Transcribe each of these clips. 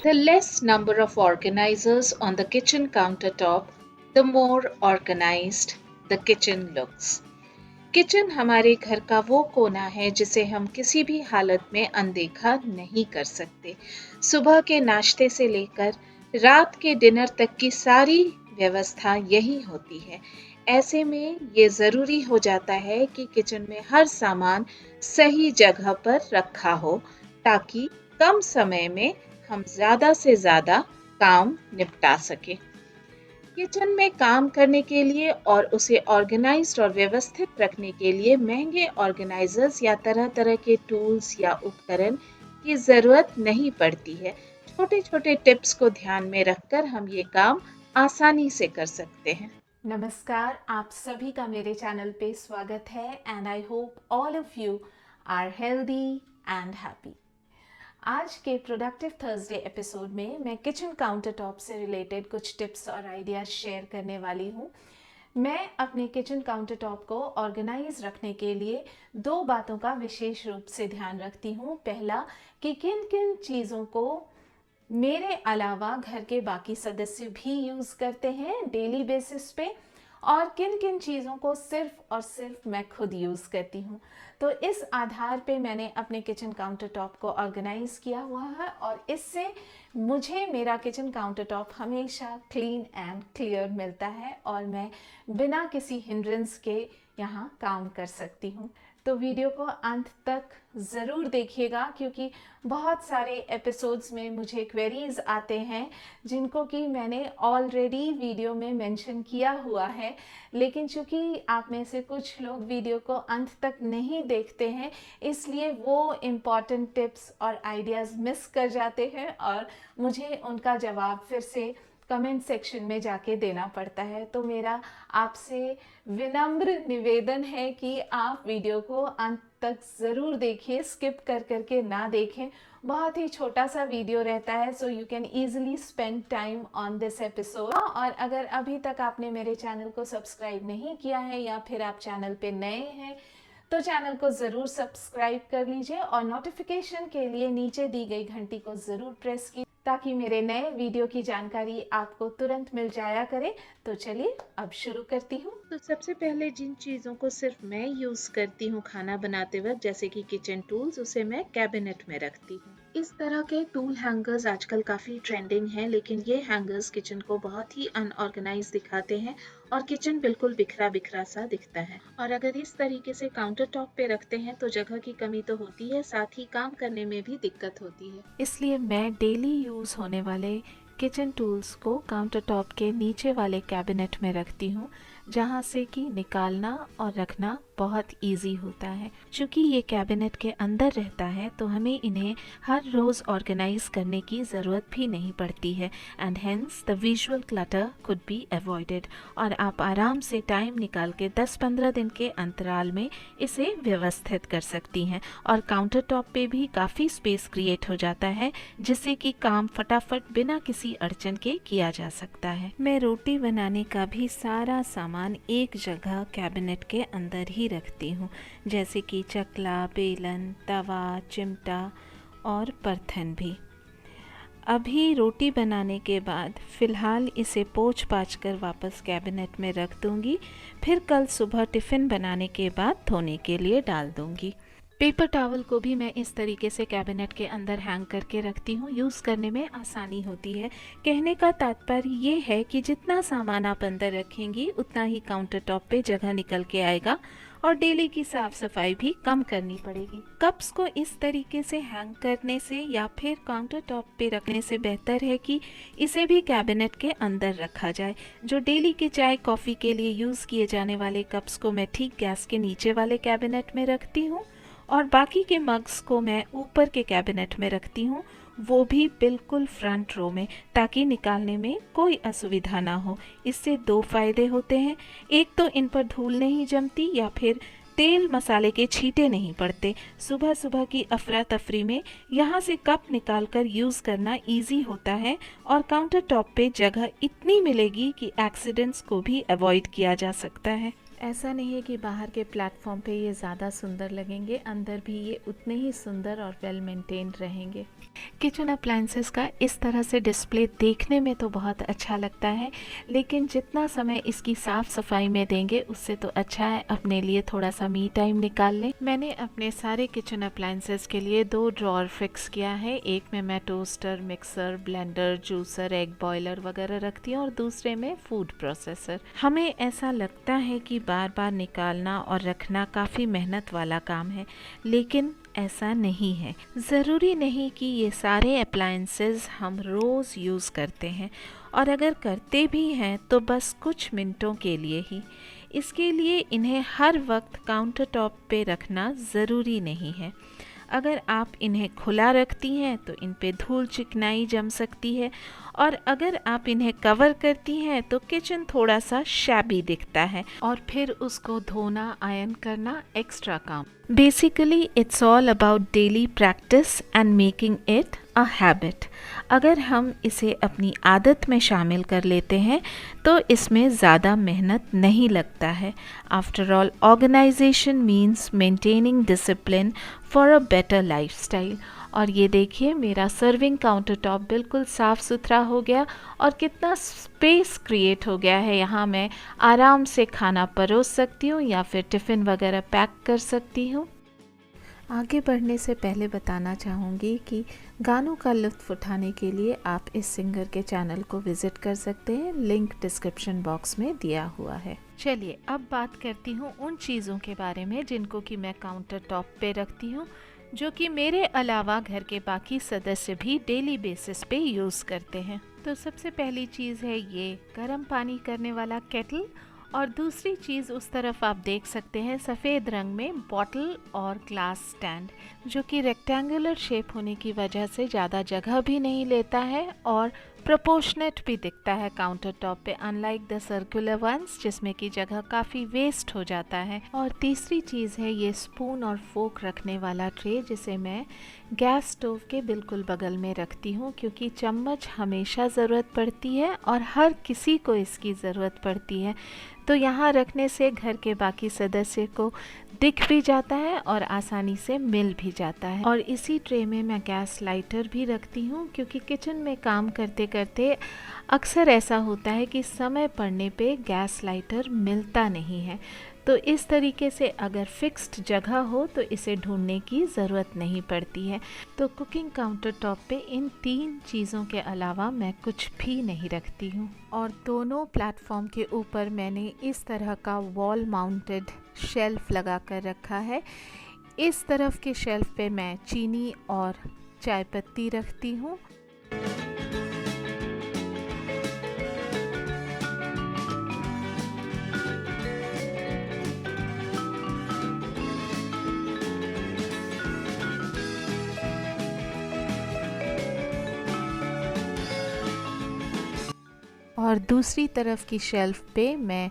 The less number of organizers on the kitchen countertop, the more organized the kitchen looks. Kitchen हमारे घर का वो कोना है जिसे हम किसी भी हालत में अनदेखा नहीं कर सकते। सुबह के नाश्ते से लेकर रात के डिनर तक की सारी व्यवस्था यही होती है। ऐसे में ये ज़रूरी हो जाता है कि किचन में हर सामान सही जगह पर रखा हो ताकि कम समय में हम ज़्यादा से ज़्यादा काम निपटा सकें। किचन में काम करने के लिए और उसे ऑर्गेनाइज्ड और व्यवस्थित रखने के लिए महंगे ऑर्गेनाइजर्स या तरह-तरह के टूल्स या उपकरण की ज़रूरत नहीं पड़ती है। छोटे-छोटे टिप्स को ध्यान में रखकर हम ये काम आसानी से कर सकते हैं। नमस्कार, आप सभी का मेरे चैनल पे स्वागत है and I hope all of you are healthy and happy. आज के प्रोडक्टिव थर्सडे एपिसोड में मैं किचन काउंटर टॉप से रिलेटेड कुछ टिप्स और आइडियाज शेयर करने वाली हूँ। मैं अपने किचन काउंटर टॉप को ऑर्गेनाइज रखने के लिए दो बातों का विशेष रूप से ध्यान रखती हूँ। पहला कि किन किन चीज़ों को मेरे अलावा घर के बाकी सदस्य भी यूज़ करते हैं डेली बेसिस पे, और किन किन चीज़ों को सिर्फ और सिर्फ मैं खुद यूज़ करती हूँ। तो इस आधार पे मैंने अपने किचन काउंटर टॉप को ऑर्गेनाइज किया हुआ है और इससे मुझे मेरा किचन काउंटर टॉप हमेशा क्लीन एंड क्लियर मिलता है और मैं बिना किसी हिंड्रेंस के यहाँ काम कर सकती हूँ। तो वीडियो को अंत तक ज़रूर देखिएगा क्योंकि बहुत सारे एपिसोड्स में मुझे क्वेरीज आते हैं जिनको कि मैंने ऑलरेडी वीडियो में मेंशन किया हुआ है, लेकिन चूँकि आप में से कुछ लोग वीडियो को अंत तक नहीं देखते हैं इसलिए वो इम्पॉर्टेंट टिप्स और आइडियाज़ मिस कर जाते हैं और मुझे उनका जवाब फिर से कमेंट सेक्शन में जाके देना पड़ता है। तो मेरा आपसे विनम्र निवेदन है कि आप वीडियो को अंत तक ज़रूर देखिए, स्किप कर करके ना देखें। बहुत ही छोटा सा वीडियो रहता है so you can easily spend time on this episode. और अगर अभी तक आपने मेरे चैनल को सब्सक्राइब नहीं किया है या फिर आप चैनल पे नए हैं तो चैनल को ज़रूर सब्सक्राइब कर लीजिए और नोटिफिकेशन के लिए नीचे दी गई घंटी को ज़रूर प्रेस कीजिए ताकि मेरे नए वीडियो की जानकारी आपको तुरंत मिल जाया करे। तो चलिए अब शुरू करती हूँ। तो सबसे पहले जिन चीज़ों को सिर्फ मैं यूज़ करती हूँ खाना बनाते वक्त, जैसे कि किचन टूल्स, उसे मैं कैबिनेट में रखती हूँ। इस तरह के टूल हैंगर्स आजकल काफ़ी ट्रेंडिंग हैं, लेकिन ये हैंगर्स किचन को बहुत ही अनऑर्गेनाइज दिखाते हैं और किचन बिल्कुल बिखरा बिखरा सा दिखता है। और अगर इस तरीके से काउंटर टॉप पे रखते हैं तो जगह की कमी तो होती है, साथ ही काम करने में भी दिक्कत होती है। इसलिए मैं डेली यूज़ होने वाले किचन टूल्स को काउंटर टॉप के नीचे वाले कैबिनेट में रखती हूँ जहाँ से कि निकालना और रखना बहुत इजी होता है। चूँकि ये कैबिनेट के अंदर रहता है तो हमें इन्हें हर रोज़ ऑर्गेनाइज करने की ज़रूरत भी नहीं पड़ती है and hence the visual clutter could be avoided और आप आराम से टाइम निकाल के 10-15 दिन के अंतराल में इसे व्यवस्थित कर सकती हैं और काउंटर टॉप पे भी काफ़ी स्पेस क्रिएट हो जाता है जिससे कि काम फटाफट बिना किसी अड़चन के किया जा सकता है। मैं रोटी बनाने का भी सारा सामान एक जगह कैबिनेट के अंदर ही रखती हूँ, जैसे कि चकला, बेलन, तवा, चिमटा और बर्तन भी। अभी रोटी बनाने के बाद फ़िलहाल इसे पोंछ पाछ कर वापस कैबिनेट में रख दूँगी, फिर कल सुबह टिफ़िन बनाने के बाद धोने के लिए डाल दूँगी। पेपर टॉवल को भी मैं इस तरीके से कैबिनेट के अंदर हैंग करके रखती हूँ, यूज़ करने में आसानी होती है। कहने का तात्पर्य ये है कि जितना सामान आप अंदर रखेंगी उतना ही काउंटर टॉप पे जगह निकल के आएगा और डेली की साफ़ सफाई भी कम करनी पड़ेगी। कप्स को इस तरीके से हैंग करने से या फिर काउंटर टॉप पे रखने से बेहतर है कि इसे भी कैबिनेट के अंदर रखा जाए। जो डेली के चाय कॉफ़ी के लिए यूज़ किए जाने वाले कप्स को मैं ठीक गैस के नीचे वाले कैबिनेट में रखती हूँ और बाकी के मग्स को मैं ऊपर के कैबिनेट में रखती हूँ, वो भी बिल्कुल फ्रंट रो में, ताकि निकालने में कोई असुविधा ना हो। इससे दो फ़ायदे होते हैं, एक तो इन पर धूल नहीं जमती या फिर तेल मसाले के छींटे नहीं पड़ते। सुबह सुबह की अफरा तफरी में यहाँ से कप निकाल कर यूज़ करना इजी होता है और काउंटर टॉप पे जगह इतनी मिलेगी कि एक्सीडेंट्स को भी अवॉइड किया जा सकता है। ऐसा नहीं है कि बाहर के प्लेटफॉर्म पे ये ज़्यादा सुंदर लगेंगे, अंदर भी ये उतने ही सुंदर और वेल मेंटेन्ड रहेंगे। किचन अप्लायंसेस का इस तरह से डिस्प्ले देखने में तो बहुत अच्छा लगता है, लेकिन जितना समय इसकी साफ़ सफाई में देंगे उससे तो अच्छा है अपने लिए थोड़ा सा मी टाइम निकाल लें। मैंने अपने सारे किचन अप्लायंसेस के लिए 2 ड्रॉर फिक्स किया है। एक में मैं toaster, mixer, blender, juicer, egg boiler वगैरह रखती हूँ और दूसरे में फूड प्रोसेसर। हमें ऐसा लगता है कि बार बार निकालना और रखना काफ़ी मेहनत वाला काम है, लेकिन ऐसा नहीं है। ज़रूरी नहीं कि ये सारे अप्लायंसेस हम रोज़ यूज़ करते हैं, और अगर करते भी हैं तो बस कुछ मिनटों के लिए ही। इसके लिए इन्हें हर वक्त काउंटर टॉप पे रखना ज़रूरी नहीं है। अगर आप इन्हें खुला रखती हैं तो इन पे धूल चिकनाई जम सकती है, और अगर आप इन्हें कवर करती हैं तो किचन थोड़ा सा शैबी दिखता है और फिर उसको धोना, आयरन करना एक्स्ट्रा काम। Basically it's all about daily practice and making it a habit. अगर हम इसे अपनी आदत में शामिल कर लेते हैं तो इसमें ज़्यादा मेहनत नहीं लगता है। After all, organization means maintaining discipline for a better lifestyle. और ये देखिए, मेरा सर्विंग काउंटर टॉप बिल्कुल साफ़ सुथरा हो गया और कितना स्पेस क्रिएट हो गया है। यहाँ मैं आराम से खाना परोस सकती हूँ या फिर टिफ़िन वगैरह पैक कर सकती हूँ। आगे बढ़ने से पहले बताना चाहूँगी कि गानों का लुत्फ़ उठाने के लिए आप इस सिंगर के चैनल को विज़िट कर सकते हैं, लिंक डिस्क्रिप्शन बॉक्स में दिया हुआ है। चलिए अब बात करती हूँ उन चीज़ों के बारे में जिनको कि मैं काउंटर टॉप पे रखती हूँ, जो कि मेरे अलावा घर के बाकी सदस्य भी डेली बेसिस पे यूज़ करते हैं। तो सबसे पहली चीज़ है ये गर्म पानी करने वाला केटल, और दूसरी चीज़ उस तरफ आप देख सकते हैं सफ़ेद रंग में बॉटल और ग्लास स्टैंड, जो कि रेक्टेंगुलर शेप होने की वजह से ज़्यादा जगह भी नहीं लेता है और प्रोपोर्शनेट भी दिखता है काउंटर टॉप पे, अनलाइक द सर्कुलर वंस जिसमें कि जगह काफ़ी वेस्ट हो जाता है। और तीसरी चीज़ है ये स्पून और फोक रखने वाला ट्रे, जिसे मैं गैस स्टोव के बिल्कुल बगल में रखती हूँ, क्योंकि चम्मच हमेशा ज़रूरत पड़ती है और हर किसी को इसकी ज़रूरत पड़ती है। तो यहाँ रखने से घर के बाकी सदस्य को दिख भी जाता है और आसानी से मिल भी जाता है। और इसी ट्रे में मैं गैस लाइटर भी रखती हूँ, क्योंकि किचन में काम करते करते अक्सर ऐसा होता है कि समय पड़ने पे गैस लाइटर मिलता नहीं है। तो इस तरीके से अगर फिक्स्ड जगह हो तो इसे ढूंढने की ज़रूरत नहीं पड़ती है। तो कुकिंग काउंटर टॉप पे इन 3 चीज़ों के अलावा मैं कुछ भी नहीं रखती हूँ। और दोनों प्लेटफॉर्म के ऊपर मैंने इस तरह का वॉल माउंटेड शेल्फ लगा कर रखा है। इस तरफ के शेल्फ पे मैं चीनी और चाय पत्ती रखती हूँ। और दूसरी तरफ की शेल्फ पे मैं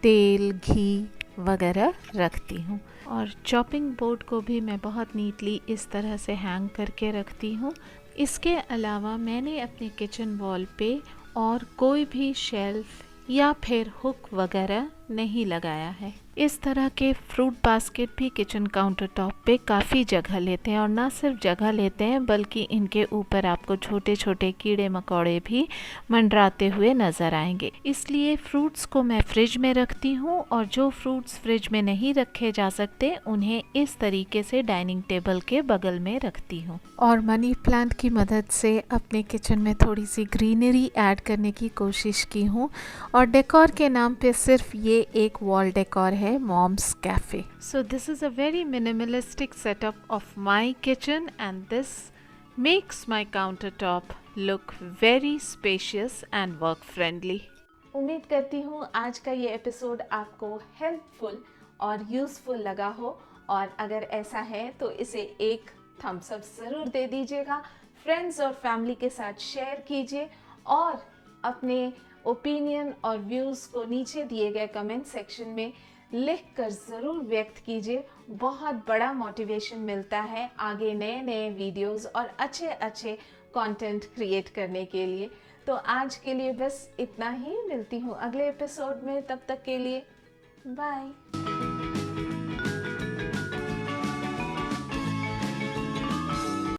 तेल, घी वगैरह रखती हूँ। और चॉपिंग बोर्ड को भी मैं बहुत नीटली इस तरह से हैंग करके रखती हूँ। इसके अलावा मैंने अपने किचन वॉल पे और कोई भी शेल्फ या फिर हुक वगैरह नहीं लगाया है। इस तरह के फ्रूट बास्केट भी किचन काउंटर टॉप पे काफ़ी जगह लेते हैं, और ना सिर्फ जगह लेते हैं बल्कि इनके ऊपर आपको छोटे छोटे कीड़े मकोड़े भी मंडराते हुए नज़र आएंगे। इसलिए फ्रूट्स को मैं फ्रिज में रखती हूँ, और जो फ्रूट्स फ्रिज में नहीं रखे जा सकते उन्हें इस तरीके से डाइनिंग टेबल के बगल में रखती हूँ। और मनी प्लांट की मदद से अपने किचन में थोड़ी सी ग्रीनरी ऐड करने की कोशिश की हूँ, और डेकोर के नाम पे सिर्फ ये एक वॉल डेकोर है, moms cafe. So this is a very minimalistic setup of my kitchen, and this makes my countertop look very spacious and work friendly. उम्मीद करती हूँ आज का ये एपिसोड आपको हेल्पफुल और यूज़फुल लगा हो, और अगर ऐसा है तो इसे एक थम्स अप ज़रूर दे दीजिएगा, फ्रेंड्स और फैमिली के साथ शेयर कीजिए, और अपने ओपिनियन और व्यूज़ को नीचे दिए गए कमेंट सेक्शन में लिख कर ज़रूर व्यक्त कीजिए। बहुत बड़ा मोटिवेशन मिलता है आगे नए नए वीडियोस और अच्छे अच्छे कंटेंट क्रिएट करने के लिए। तो आज के लिए बस इतना ही, मिलती हूँ अगले एपिसोड में, तब तक के लिए बाय।